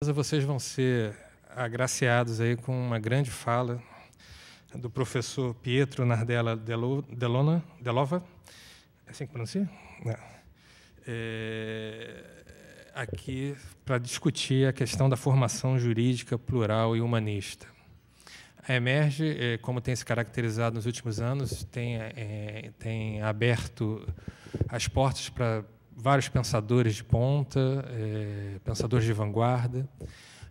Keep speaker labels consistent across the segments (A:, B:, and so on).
A: Vocês vão ser agraciados aí com uma grande fala do professor Pietro Nardella Delova, é assim que pronuncia? Aqui para discutir a questão da formação jurídica plural e humanista. A Emerge, como tem se caracterizado nos últimos anos, tem aberto as portas para vários pensadores de ponta, pensadores de vanguarda.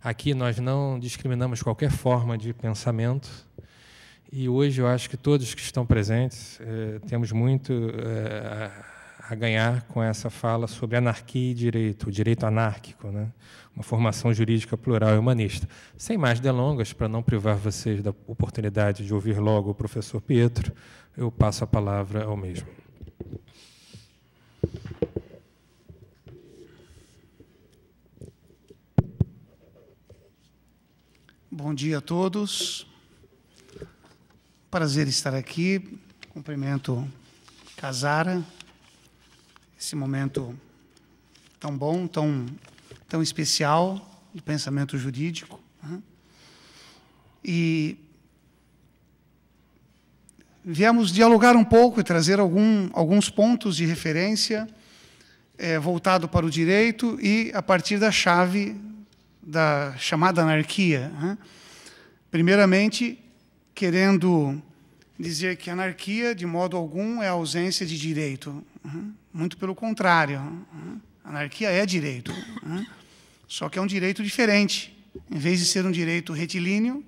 A: Aqui nós não discriminamos qualquer forma de pensamento, e hoje eu acho que todos que estão presentes temos muito a ganhar com essa fala sobre anarquia e direito, o direito anárquico, né? Uma formação jurídica plural e humanista. Sem mais delongas, para não privar vocês da oportunidade de ouvir logo o professor Pietro, eu passo a palavra ao mesmo.
B: Bom dia a todos. Prazer estar aqui. Cumprimento Casara. Esse momento tão bom, tão especial de pensamento jurídico. E viemos dialogar um pouco e trazer alguns pontos de referência voltado para o direito e a partir da chave da chamada anarquia. Primeiramente, querendo dizer que anarquia, de modo algum, é a ausência de direito. Muito pelo contrário. Anarquia é direito. Só que é um direito diferente. Em vez de ser um direito retilíneo,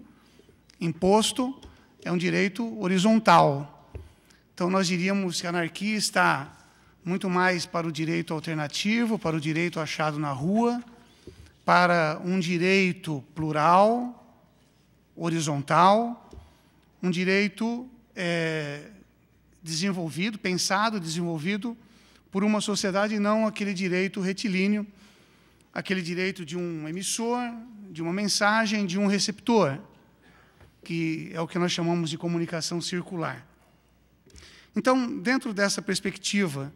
B: imposto, é um direito horizontal. Então, nós diríamos que a anarquia está muito mais para o direito alternativo, para o direito achado na rua, para um direito plural, horizontal, um direito desenvolvido por uma sociedade, e não aquele direito retilíneo, aquele direito de um emissor, de uma mensagem, de um receptor, que é o que nós chamamos de comunicação circular. Então, dentro dessa perspectiva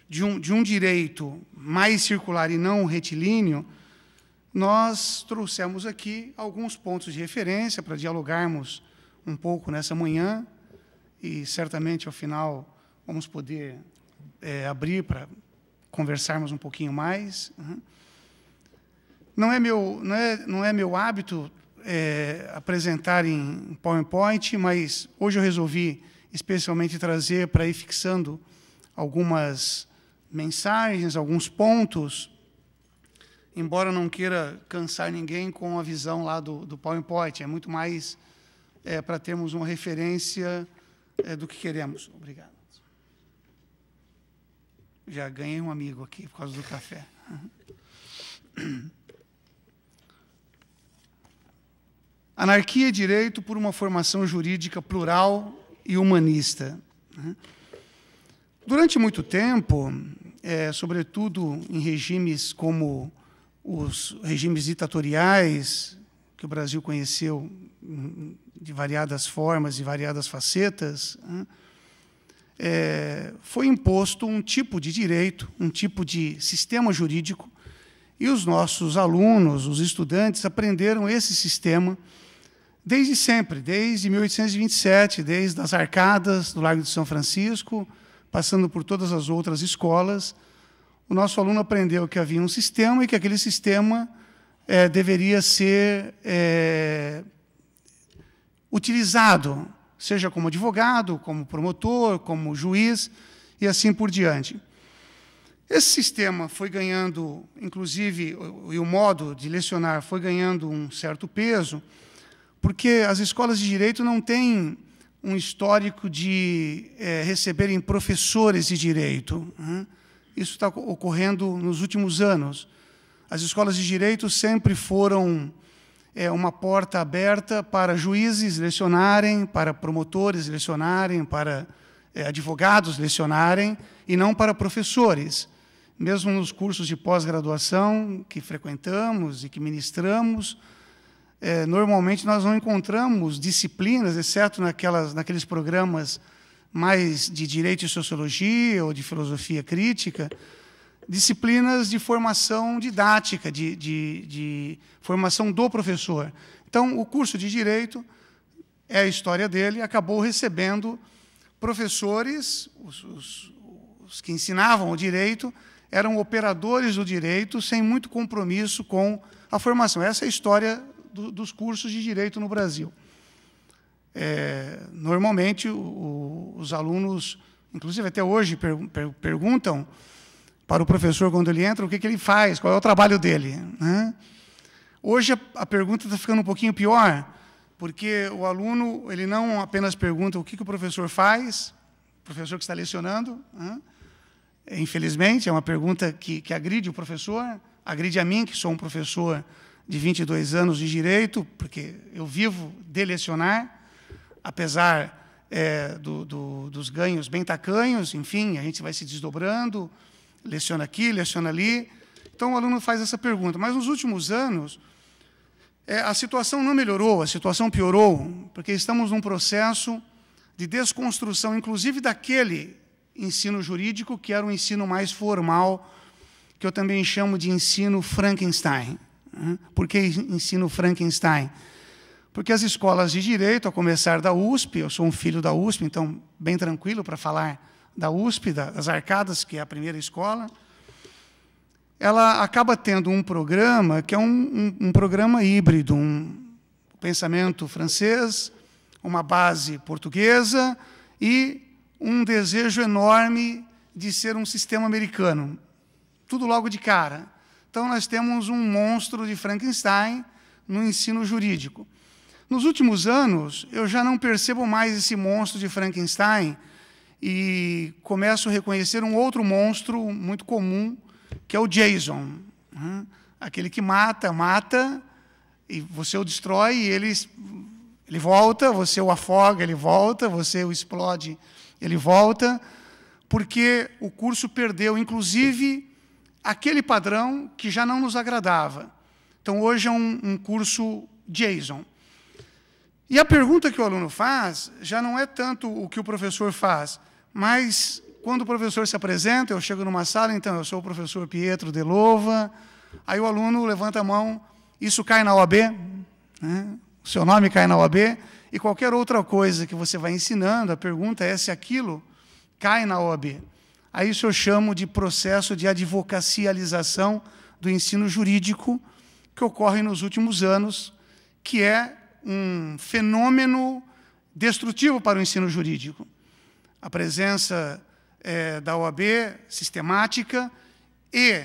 B: de um direito mais circular e não retilíneo, nós trouxemos aqui alguns pontos de referência para dialogarmos um pouco nessa manhã, e certamente, ao final, vamos poder abrir para conversarmos um pouquinho mais. Não é meu hábito apresentar em PowerPoint, mas hoje eu resolvi especialmente trazer para ir fixando algumas mensagens, alguns pontos, embora não queira cansar ninguém com a visão lá do PowerPoint. É muito mais para termos uma referência do que queremos. Obrigado. Já ganhei um amigo aqui por causa do café. Anarquia e direito por uma formação jurídica plural e humanista. Durante muito tempo, sobretudo em regimes como os regimes ditatoriais, que o Brasil conheceu de variadas formas e variadas facetas, foi imposto um tipo de direito, um tipo de sistema jurídico, e os nossos alunos, os estudantes, aprenderam esse sistema desde sempre, desde 1827, desde as arcadas do Largo de São Francisco, passando por todas as outras escolas. O nosso aluno aprendeu que havia um sistema e que aquele sistema deveria ser utilizado, seja como advogado, como promotor, como juiz, e assim por diante. Esse sistema foi ganhando, inclusive, e o modo de lecionar foi ganhando um certo peso, porque as escolas de direito não têm um histórico de receberem professores de direito. Isso está ocorrendo nos últimos anos. As escolas de direito sempre foram uma porta aberta para juízes lecionarem, para promotores lecionarem, para advogados lecionarem, e não para professores. Mesmo nos cursos de pós-graduação que frequentamos e que ministramos, normalmente nós não encontramos disciplinas, exceto naqueles programas mais de direito e sociologia ou de filosofia crítica, disciplinas de formação didática, de formação do professor. Então, o curso de Direito, é a história dele, acabou recebendo professores, os que ensinavam o direito, eram operadores do direito, sem muito compromisso com a formação. Essa é a história dos cursos de direito no Brasil. Normalmente, os alunos, inclusive até hoje, perguntam para o professor, quando ele entra, o que ele faz, qual é o trabalho dele, né? Hoje, a pergunta está ficando um pouquinho pior, porque o aluno ele não apenas pergunta o que o professor faz, o professor que está lecionando, né? Infelizmente, é uma pergunta que agride o professor, agride a mim, que sou um professor de 22 anos de Direito, porque eu vivo de lecionar, apesar dos ganhos bem tacanhos, enfim, a gente vai se desdobrando, leciona aqui, leciona ali. Então, o aluno faz essa pergunta. Mas, nos últimos anos, a situação não melhorou, a situação piorou, porque estamos num processo de desconstrução, inclusive daquele ensino jurídico, que era um ensino mais formal, que eu também chamo de ensino Frankenstein. Por que ensino Frankenstein? Porque as escolas de direito, a começar da USP, eu sou um filho da USP, então, bem tranquilo para falar da USP, das Arcadas, que é a primeira escola, ela acaba tendo um programa que é um programa híbrido, um pensamento francês, uma base portuguesa e um desejo enorme de ser um sistema americano. Tudo logo de cara. Então, nós temos um monstro de Frankenstein no ensino jurídico. Nos últimos anos, eu já não percebo mais esse monstro de Frankenstein e começo a reconhecer um outro monstro muito comum, que é o Jason. Aquele que mata, e você o destrói, e ele volta, você o afoga, ele volta, você o explode, ele volta, porque o curso perdeu, inclusive, aquele padrão que já não nos agradava. Então, hoje é um curso Jason. E a pergunta que o aluno faz já não é tanto o que o professor faz, mas, quando o professor se apresenta, eu chego numa sala, então, eu sou o professor Pietro de Lova, aí o aluno levanta a mão, isso cai na OAB, né? O seu nome cai na OAB, e qualquer outra coisa que você vai ensinando, a pergunta é se aquilo cai na OAB. Aí isso eu chamo de processo de advocacialização do ensino jurídico, que ocorre nos últimos anos, que é um fenômeno destrutivo para o ensino jurídico. A presença da OAB sistemática e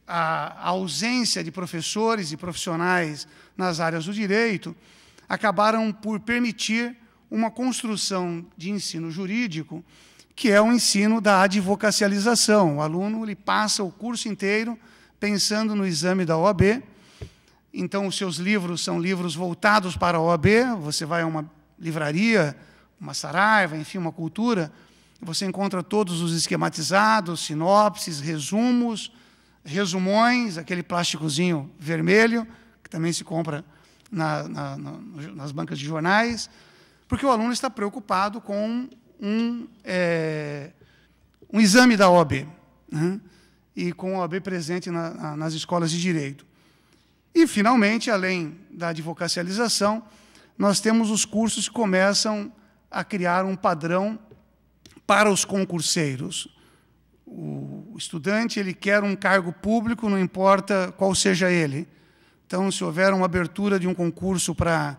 B: a ausência de professores e profissionais nas áreas do direito acabaram por permitir uma construção de ensino jurídico que é o ensino da advocacialização. O aluno ele passa o curso inteiro pensando no exame da OAB. Então, os seus livros são livros voltados para a OAB. Você vai a uma livraria, uma Saraiva, enfim, uma Cultura, você encontra todos os esquematizados, sinopses, resumos, resumões, aquele plásticozinho vermelho, que também se compra nas bancas de jornais, porque o aluno está preocupado com um exame da OAB, né? E com a OAB presente nas escolas de direito. E, finalmente, além da advocacialização, nós temos os cursos que começam a criar um padrão para os concurseiros. O estudante ele quer um cargo público, não importa qual seja ele. Então, se houver uma abertura de um concurso para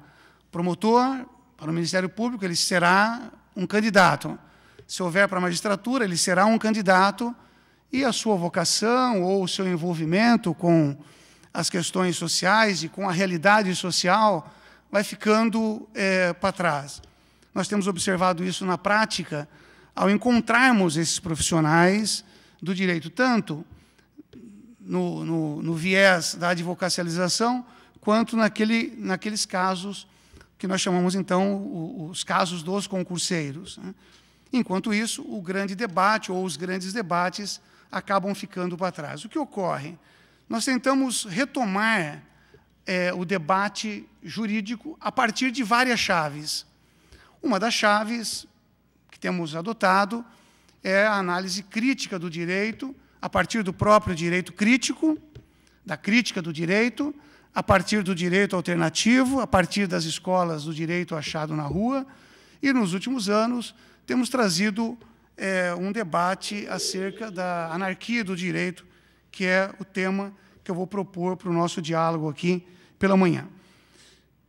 B: promotor, para o Ministério Público, ele será um candidato. Se houver para a magistratura, ele será um candidato, e a sua vocação ou o seu envolvimento com as questões sociais e com a realidade social vai ficando para trás. Nós temos observado isso na prática ao encontrarmos esses profissionais do direito, tanto no viés da advocacialização, quanto naqueles casos que nós chamamos, então, os casos dos concurseiros, né? Enquanto isso, o grande debate ou os grandes debates acabam ficando para trás. O que ocorre? Nós tentamos retomar o debate jurídico a partir de várias chaves. Uma das chaves que temos adotado é a análise crítica do direito a partir do próprio direito crítico, da crítica do direito, a partir do direito alternativo, a partir das escolas do direito achado na rua, e, nos últimos anos, temos trazido um debate acerca da anarquia do direito, que é o tema que eu vou propor para o nosso diálogo aqui pela manhã.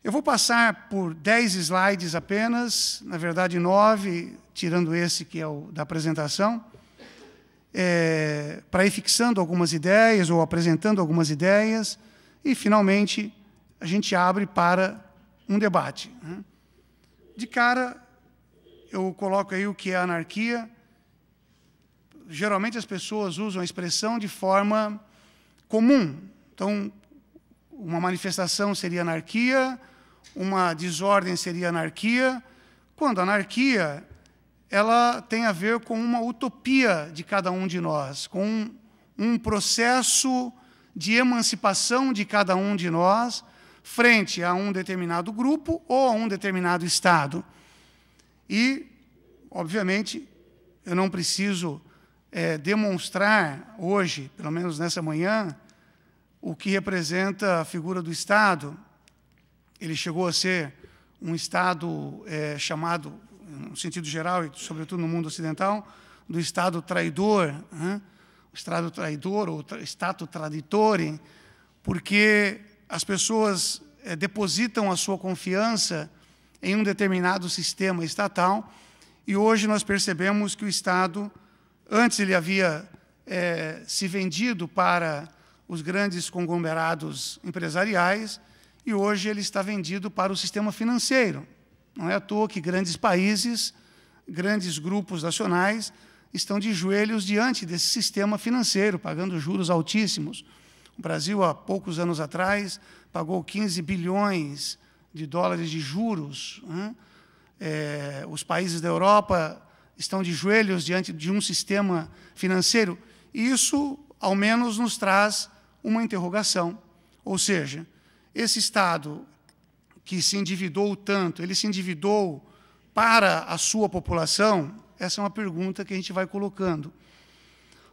B: Eu vou passar por 10 slides apenas, na verdade 9, tirando esse que é o da apresentação, para ir fixando algumas ideias ou apresentando algumas ideias, e, finalmente, a gente abre para um debate. De cara, eu coloco aí o que é anarquia. Geralmente, as pessoas usam a expressão de forma comum. Então, uma manifestação seria anarquia, uma desordem seria anarquia, quando a anarquia ela tem a ver com uma utopia de cada um de nós, com um processo de emancipação de cada um de nós frente a um determinado grupo ou a um determinado Estado. E, obviamente, eu não preciso demonstrar hoje, pelo menos nessa manhã, o que representa a figura do Estado. Ele chegou a ser um Estado chamado, no sentido geral, e sobretudo no mundo ocidental, do Estado traidor, o Estado traidor, ou Stato traditore, porque as pessoas depositam a sua confiança em um determinado sistema estatal, e hoje nós percebemos que o Estado, antes ele havia se vendido para os grandes conglomerados empresariais, e hoje ele está vendido para o sistema financeiro. Não é à toa que grandes países, grandes grupos nacionais, estão de joelhos diante desse sistema financeiro, pagando juros altíssimos. O Brasil, há poucos anos atrás, pagou 15 bilhões de dólares de juros. Os países da Europa estão de joelhos diante de um sistema financeiro. E isso, ao menos, nos traz uma interrogação. Ou seja, esse Estado que se endividou tanto, ele se endividou para a sua população? Essa é uma pergunta que a gente vai colocando.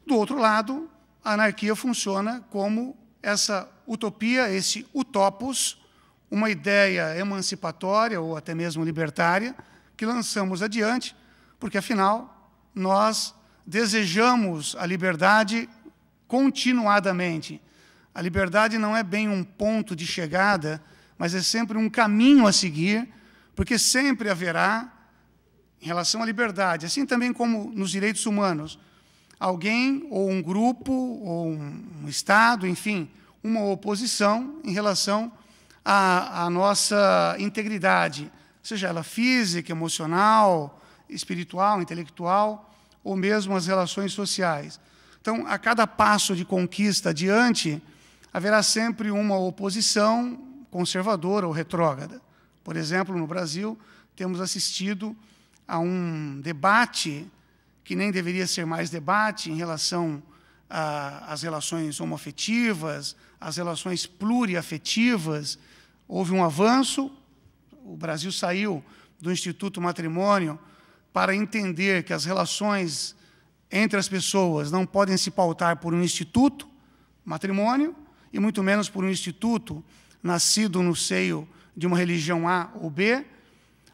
B: Do outro lado, a anarquia funciona como essa utopia, esse utopos, uma ideia emancipatória ou até mesmo libertária, que lançamos adiante, porque, afinal, nós desejamos a liberdade continuadamente. A liberdade não é bem um ponto de chegada, mas é sempre um caminho a seguir, porque sempre haverá, em relação à liberdade, assim também como nos direitos humanos, alguém ou um grupo ou um Estado, enfim, uma oposição em relação à nossa integridade, seja ela física, emocional, espiritual, intelectual, ou mesmo as relações sociais. Então, a cada passo de conquista adiante, haverá sempre uma oposição conservadora ou retrógrada. Por exemplo, no Brasil, temos assistido a um debate que nem deveria ser mais debate em relação às relações homoafetivas, às relações pluriafetivas. Houve um avanço, o Brasil saiu do Instituto Matrimônio para entender que as relações entre as pessoas não podem se pautar por um instituto, matrimônio, e muito menos por um instituto nascido no seio de uma religião A ou B.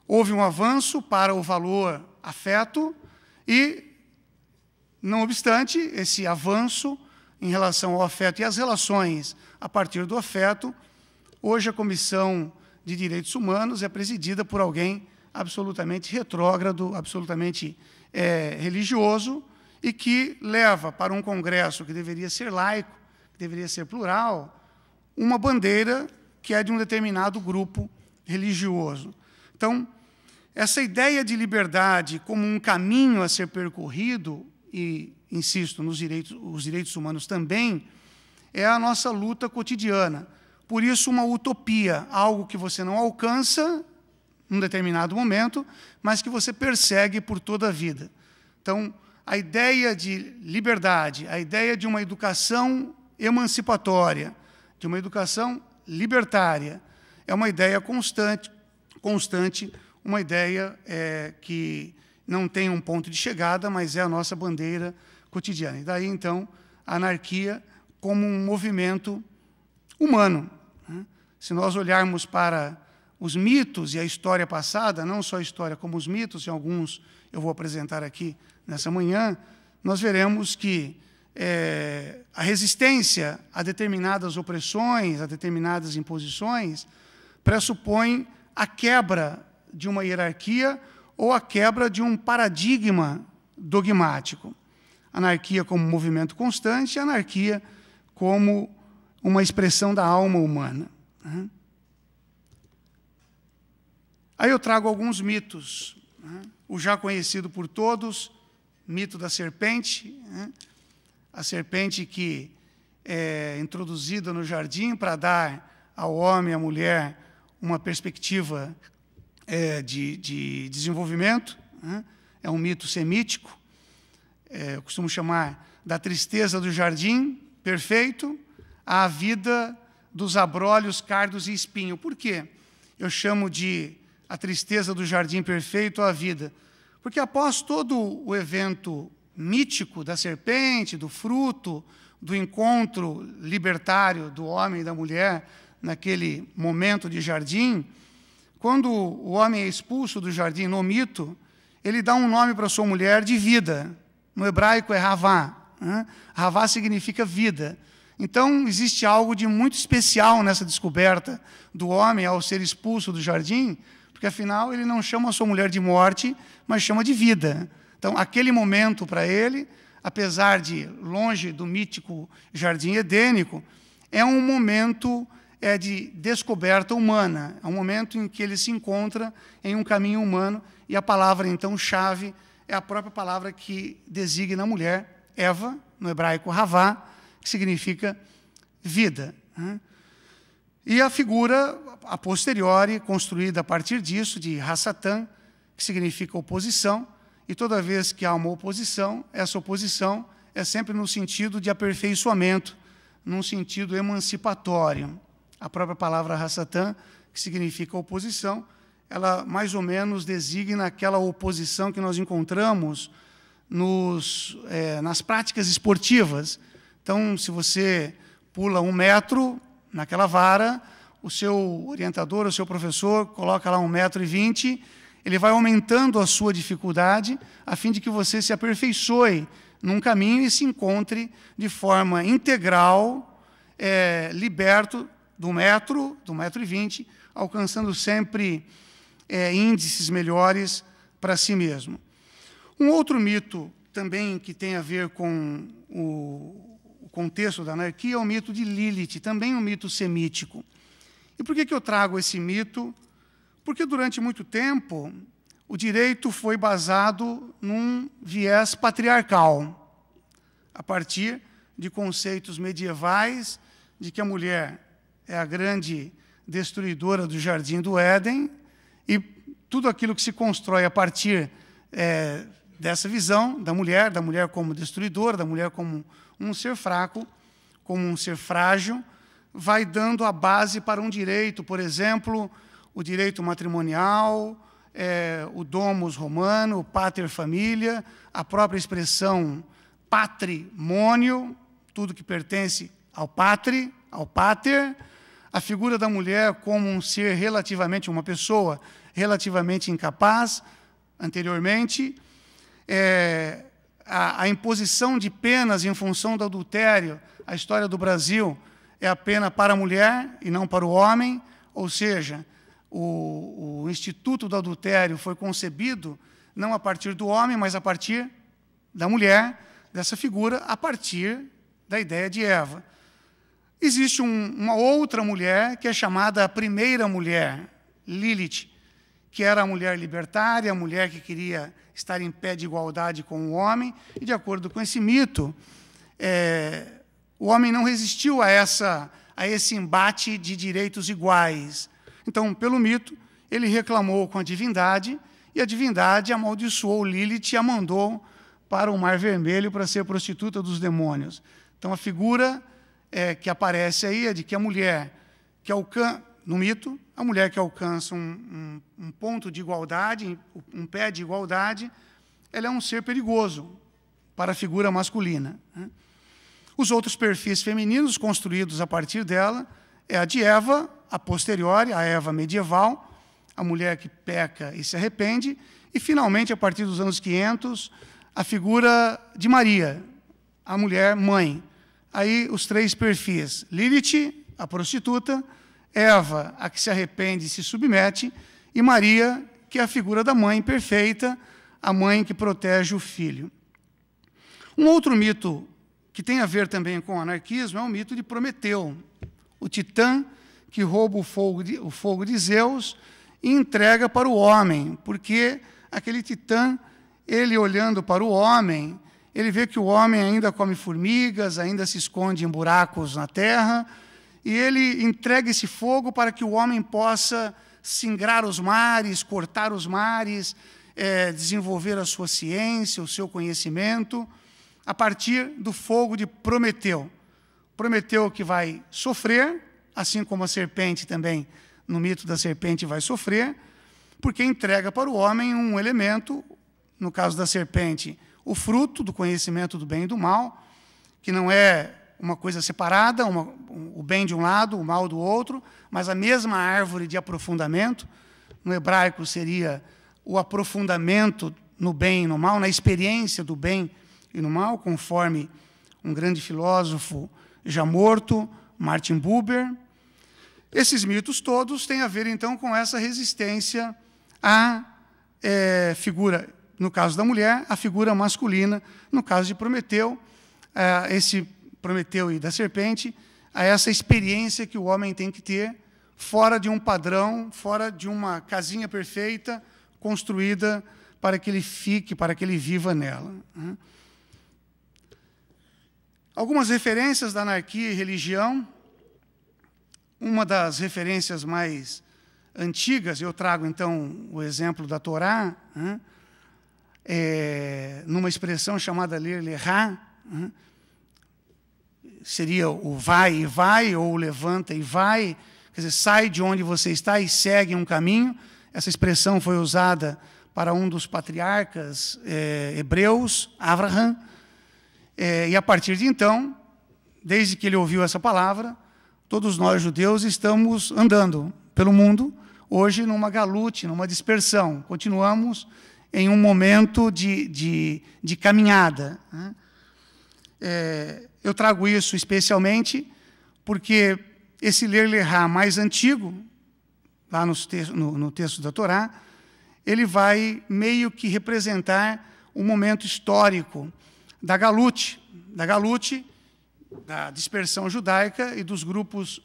B: Houve um avanço para o valor afeto e, não obstante esse avanço em relação ao afeto e às relações a partir do afeto, hoje a Comissão de Direitos Humanos é presidida por alguém absolutamente retrógrado, absolutamente religioso, e que leva para um congresso que deveria ser laico, que deveria ser plural, uma bandeira que é de um determinado grupo religioso. Então, essa ideia de liberdade como um caminho a ser percorrido, e, insisto, os direitos humanos também, é a nossa luta cotidiana. Por isso, uma utopia, algo que você não alcança num determinado momento, mas que você persegue por toda a vida. Então, a ideia de liberdade, a ideia de uma educação emancipatória, de uma educação libertária, é uma ideia constante, uma ideia que não tem um ponto de chegada, mas é a nossa bandeira cotidiana. E daí, então, a anarquia como um movimento humano. Se nós olharmos para os mitos e a história passada, não só a história como os mitos, e alguns eu vou apresentar aqui nessa manhã, nós veremos que a resistência a determinadas opressões, a determinadas imposições, pressupõe a quebra de uma hierarquia ou a quebra de um paradigma dogmático. Anarquia como movimento constante, anarquia como uma expressão da alma humana. Aí eu trago alguns mitos. O já conhecido por todos, mito da serpente, a serpente que é introduzida no jardim para dar ao homem e à mulher uma perspectiva de desenvolvimento. É um mito semítico. Eu costumo chamar da tristeza do jardim perfeito à vida dos abrolhos, cardos e espinho. Por quê? Eu chamo de a tristeza do jardim perfeito à vida. Porque após todo o evento mítico da serpente, do fruto, do encontro libertário do homem e da mulher, naquele momento de jardim, quando o homem é expulso do jardim no mito, ele dá um nome para sua mulher de vida. No hebraico é Havá. Havá significa vida. Então, existe algo de muito especial nessa descoberta do homem ao ser expulso do jardim, porque, afinal, ele não chama a sua mulher de morte, mas chama de vida. Então, aquele momento para ele, apesar de longe do mítico jardim edênico, é um momento de descoberta humana, é um momento em que ele se encontra em um caminho humano, e a palavra, então, chave, é a própria palavra que designa a mulher, Eva, no hebraico Havá, que significa vida. E a figura, a posteriori, construída a partir disso, de Hassatan, que significa oposição, e toda vez que há uma oposição, essa oposição é sempre no sentido de aperfeiçoamento, num sentido emancipatório. A própria palavra Hassatan, que significa oposição, ela mais ou menos designa aquela oposição que nós encontramos nas práticas esportivas. Então, se você pula 1 metro naquela vara, o seu orientador, o seu professor, coloca lá 1,20 m, ele vai aumentando a sua dificuldade, a fim de que você se aperfeiçoe num caminho e se encontre de forma integral, liberto do 1,20 m, alcançando sempre índices melhores para si mesmo. Um outro mito também que tem a ver com o contexto da anarquia é o mito de Lilith, também um mito semítico. E por que eu trago esse mito? Porque durante muito tempo o direito foi basado num viés patriarcal, a partir de conceitos medievais de que a mulher é a grande destruidora do jardim do Éden, e tudo aquilo que se constrói a partir dessa visão da mulher como destruidora, da mulher como um ser fraco, como um ser frágil, vai dando a base para um direito, por exemplo, o direito matrimonial, o domus romano, o pater familia, a própria expressão patrimônio, tudo que pertence ao pater, a figura da mulher como um ser uma pessoa relativamente incapaz, anteriormente, a imposição de penas em função do adultério. A história do Brasil é a pena para a mulher e não para o homem, ou seja, o Instituto do Adultério foi concebido não a partir do homem, mas a partir da mulher, dessa figura, a partir da ideia de Eva. Existe uma outra mulher, que é chamada a primeira mulher, Lilith, que era a mulher libertária, a mulher que queria estar em pé de igualdade com o homem, e, de acordo com esse mito, o homem não resistiu a esse embate de direitos iguais. Então, pelo mito, ele reclamou com a divindade, e a divindade amaldiçoou Lilith e a mandou para o Mar Vermelho para ser prostituta dos demônios. Então, a figura que aparece aí é de que a mulher que alcança, no mito, a mulher que alcança um ponto de igualdade, um pé de igualdade, ela é um ser perigoso para a figura masculina. Os outros perfis femininos construídos a partir dela é a de Eva, a posteriori, a Eva medieval, a mulher que peca e se arrepende, e, finalmente, a partir dos anos 500, a figura de Maria, a mulher mãe. Aí, os três perfis: Lilith, a prostituta; Eva, a que se arrepende e se submete; e Maria, que é a figura da mãe perfeita, a mãe que protege o filho. Um outro mito que tem a ver também com o anarquismo é o mito de Prometeu, o titã que rouba o fogo de Zeus e entrega para o homem, porque aquele titã, ele olhando para o homem, ele vê que o homem ainda come formigas, ainda se esconde em buracos na terra, e ele entrega esse fogo para que o homem possa singrar os mares, cortar os mares, desenvolver a sua ciência, o seu conhecimento, a partir do fogo de Prometeu. Prometeu que vai sofrer, assim como a serpente também, no mito da serpente, vai sofrer, porque entrega para o homem um elemento, no caso da serpente, o fruto do conhecimento do bem e do mal, que não é uma coisa separada, o bem de um lado, o mal do outro, mas a mesma árvore de aprofundamento. No hebraico seria o aprofundamento no bem e no mal, na experiência do bem e no mal, conforme um grande filósofo já morto, Martin Buber. Esses mitos todos têm a ver, então, com essa resistência à figura, no caso da mulher, a figura masculina, no caso de Prometeu, esse Prometeu e da serpente, a essa experiência que o homem tem que ter fora de um padrão, fora de uma casinha perfeita, construída para que ele fique, para que ele viva nela. Algumas referências da anarquia e religião. Uma das referências mais antigas, eu trago, então, o exemplo da Torá, numa expressão chamada ler lerá, seria o vai e vai, ou o levanta e vai, quer dizer, sai de onde você está e segue um caminho. Essa expressão foi usada para um dos patriarcas hebreus, Abraham, e a partir de então, desde que ele ouviu essa palavra, todos nós judeus estamos andando pelo mundo, hoje numa galute, numa dispersão. Continuamos em um momento de caminhada. Eu trago isso especialmente porque esse ler lerá mais antigo, lá no texto da Torá, ele vai meio que representar um momento histórico da galute, da dispersão judaica e dos grupos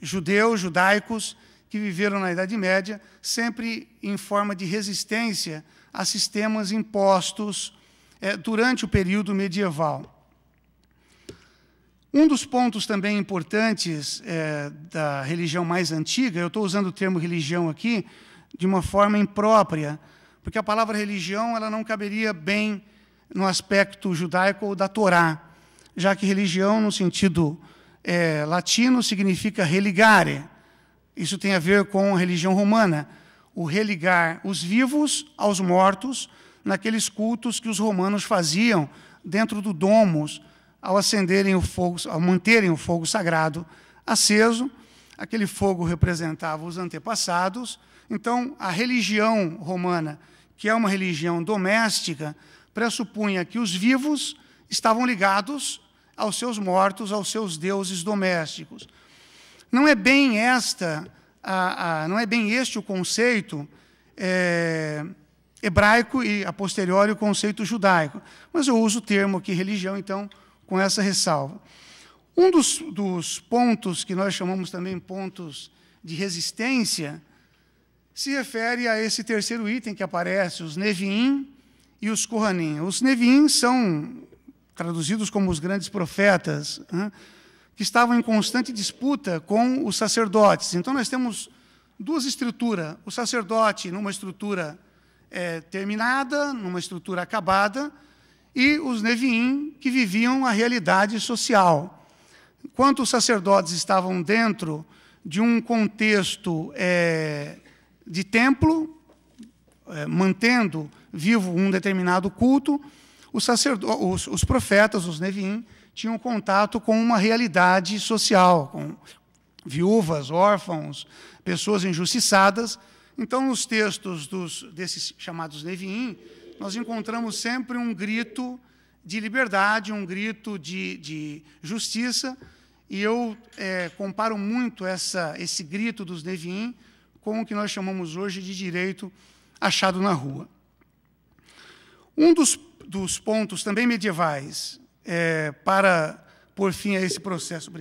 B: judeus, judaicos, que viveram na Idade Média, sempre em forma de resistência a sistemas impostos durante o período medieval. Um dos pontos também importantes da religião mais antiga, eu estou usando o termo religião aqui de uma forma imprópria, porque a palavra religião ela não caberia bem no aspecto judaico ou da Torá, já que religião, no sentido latino, significa religare. Isso tem a ver com a religião romana, o religar os vivos aos mortos, naqueles cultos que os romanos faziam dentro do domus, ao acenderem o fogo, ao manterem o fogo sagrado aceso. Aquele fogo representava os antepassados. Então, a religião romana, que é uma religião doméstica, pressupunha que os vivos estavam ligados aos seus mortos, aos seus deuses domésticos. Não é bem não é bem este o conceito hebraico e, a posteriori, o conceito judaico. Mas eu uso o termo aqui, religião, então, com essa ressalva. Um dos pontos que nós chamamos também pontos de resistência se refere a esse terceiro item que aparece, os Neviim e os Kohanim. Os Neviim são traduzidos como os grandes profetas, que estavam em constante disputa com os sacerdotes. Então, nós temos duas estruturas. O sacerdote numa estrutura terminada, numa estrutura acabada, e os Neviim, que viviam a realidade social. Enquanto os sacerdotes estavam dentro de um contexto de templo, mantendo vivo um determinado culto, os profetas, os Neviim, tinham contato com uma realidade social, com viúvas, órfãos, pessoas injustiçadas. Então, nos textos desses chamados Neviim, nós encontramos sempre um grito de liberdade, um grito de justiça, e eu comparo muito esse grito dos Neviim com o que nós chamamos hoje de direito achado na rua. Um dos pontos também medievais para pôr fim a esse processo,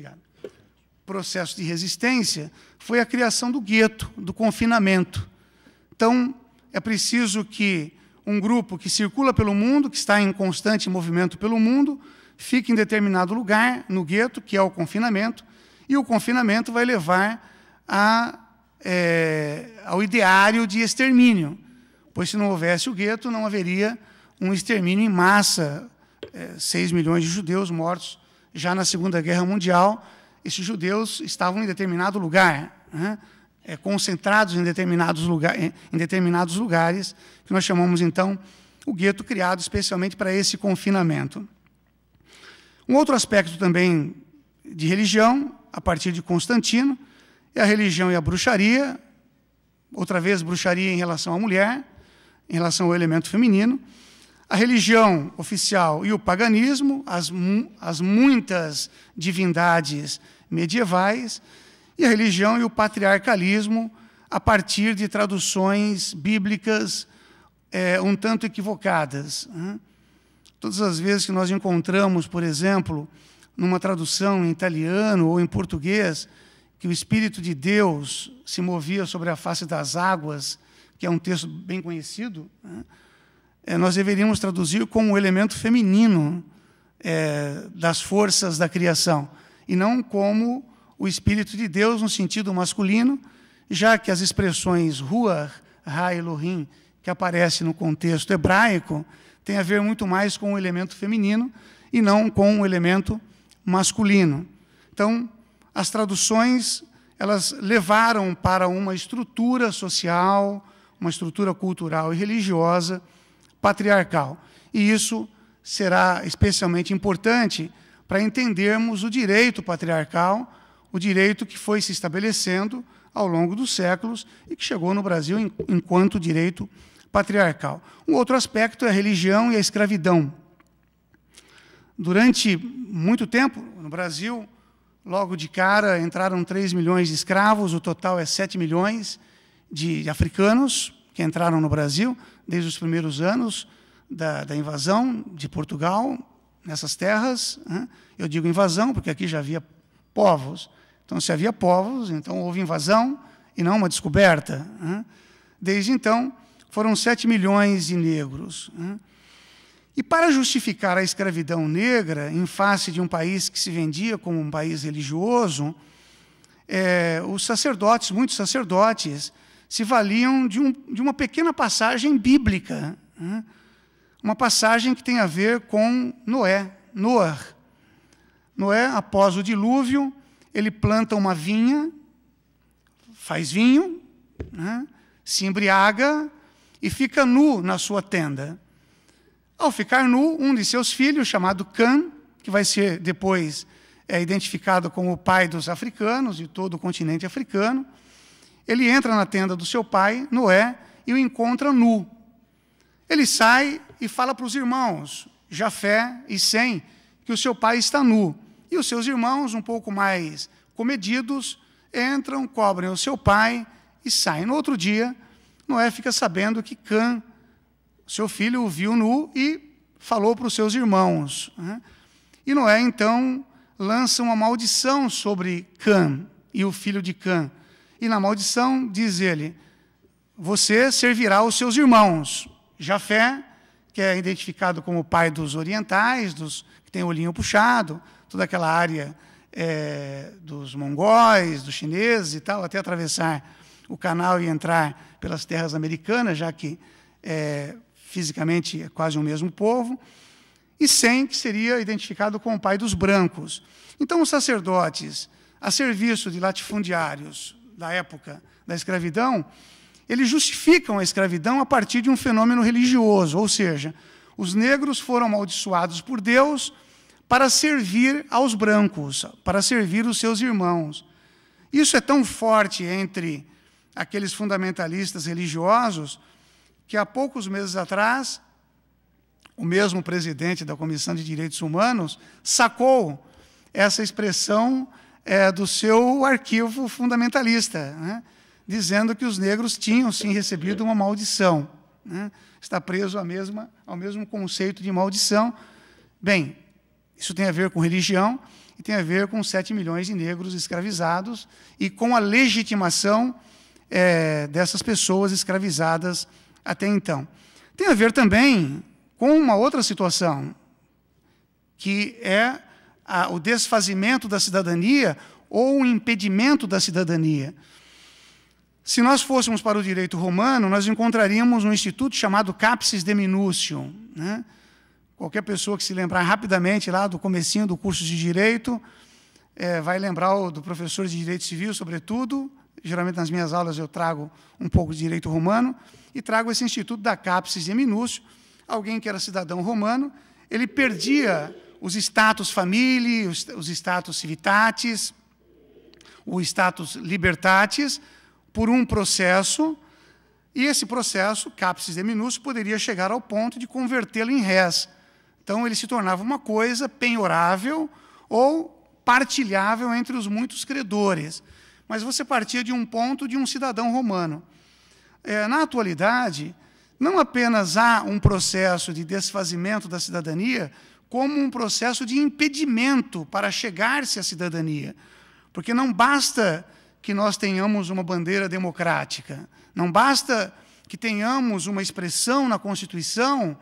B: processo de resistência, foi a criação do gueto, do confinamento. Então, é preciso que um grupo que circula pelo mundo, que está em constante movimento pelo mundo, fique em determinado lugar, no gueto, que é o confinamento, e o confinamento vai levar ao ideário de extermínio, pois se não houvesse o gueto, não haveria um extermínio em massa, 6 milhões de judeus mortos já na Segunda Guerra Mundial. Esses judeus estavam em determinado lugar, né? Concentrados em determinados lugares, que nós chamamos, então, o gueto, criado especialmente para esse confinamento. Um outro aspecto também de religião, a partir de Constantino, é a religião e a bruxaria, outra vez bruxaria em relação à mulher, em relação ao elemento feminino, a religião oficial e o paganismo, as muitas divindades medievais, e a religião e o patriarcalismo a partir de traduções bíblicas um tanto equivocadas, né? Todas as vezes que nós encontramos, por exemplo, numa tradução em italiano ou em português, que o Espírito de Deus se movia sobre a face das águas, que é um texto bem conhecido, né? Nós deveríamos traduzir como o elemento feminino das forças da criação, e não como o Espírito de Deus no sentido masculino, já que as expressões Ruach, Ra, Elohim, que aparecem no contexto hebraico, tem a ver muito mais com o elemento feminino e não com o elemento masculino. Então, as traduções, elas levaram para uma estrutura social, uma estrutura cultural e religiosa patriarcal. E isso será especialmente importante para entendermos o direito patriarcal, o direito que foi se estabelecendo ao longo dos séculos e que chegou no Brasil enquanto direito patriarcal. Um outro aspecto é a religião e a escravidão. Durante muito tempo, no Brasil, logo de cara, entraram 3 milhões de escravos, o total é 7 milhões de africanos que entraram no Brasil desde os primeiros anos da invasão de Portugal nessas terras, né? Eu digo invasão porque aqui já havia povos. Então, se havia povos, então houve invasão e não uma descoberta, né? Desde então, foram 7 milhões de negros, né? E para justificar a escravidão negra, em face de um país que se vendia como um país religioso, os sacerdotes, muitos sacerdotes, se valiam de uma pequena passagem bíblica, né? Uma passagem que tem a ver com Noé. Noé, após o dilúvio, ele planta uma vinha, faz vinho, né? Se embriaga e fica nu na sua tenda. Ao ficar nu, um de seus filhos, chamado Cã, que vai ser depois identificado como o pai dos africanos, de todo o continente africano, ele entra na tenda do seu pai, Noé, e o encontra nu. Ele sai e fala para os irmãos, Jafé e Sem, que o seu pai está nu. E os seus irmãos, um pouco mais comedidos, entram, cobrem o seu pai e saem. No outro dia, Noé fica sabendo que Cã, seu filho, o viu nu e falou para os seus irmãos, né? E Noé, então, lança uma maldição sobre Cã e o filho de Cã. E na maldição diz ele, você servirá os seus irmãos. Jafé, que é identificado como o pai dos orientais, dos que tem o olhinho puxado, toda aquela área dos mongóis, dos chineses e tal, até atravessar o canal e entrar pelas terras americanas, já que fisicamente é quase o mesmo povo, e Sem, que seria identificado como o pai dos brancos. Então, os sacerdotes, a serviço de latifundiários da época da escravidão, eles justificam a escravidão a partir de um fenômeno religioso, ou seja, os negros foram amaldiçoados por Deus para servir aos brancos, para servir os seus irmãos. Isso é tão forte entre aqueles fundamentalistas religiosos que, há poucos meses atrás, o mesmo presidente da Comissão de Direitos Humanos sacou essa expressão do seu arquivo fundamentalista, né, dizendo que os negros tinham, sim, recebido uma maldição. Né, está preso ao mesmo conceito de maldição. Bem, isso tem a ver com religião e tem a ver com 7 milhões de negros escravizados e com a legitimação dessas pessoas escravizadas até então. Tem a ver também com uma outra situação, que é o desfazimento da cidadania ou o impedimento da cidadania. Se nós fôssemos para o direito romano, nós encontraríamos um instituto chamado capsis deminutio, né? Qualquer pessoa que se lembrar rapidamente lá do comecinho do curso de Direito, vai lembrar do professor de Direito Civil, sobretudo. Geralmente, nas minhas aulas, eu trago um pouco de Direito Romano, e trago esse instituto da capsis deminutio. Alguém que era cidadão romano, ele perdia os status familiae, os status civitatis, o status libertatis, por um processo, e esse processo, capsis deminutio, poderia chegar ao ponto de convertê-lo em res. Então, ele se tornava uma coisa penhorável ou partilhável entre os muitos credores. Mas você partia de um ponto de um cidadão romano. Na atualidade, não apenas há um processo de desfazimento da cidadania, como um processo de impedimento para chegar-se à cidadania. Porque não basta que nós tenhamos uma bandeira democrática, não basta que tenhamos uma expressão na Constituição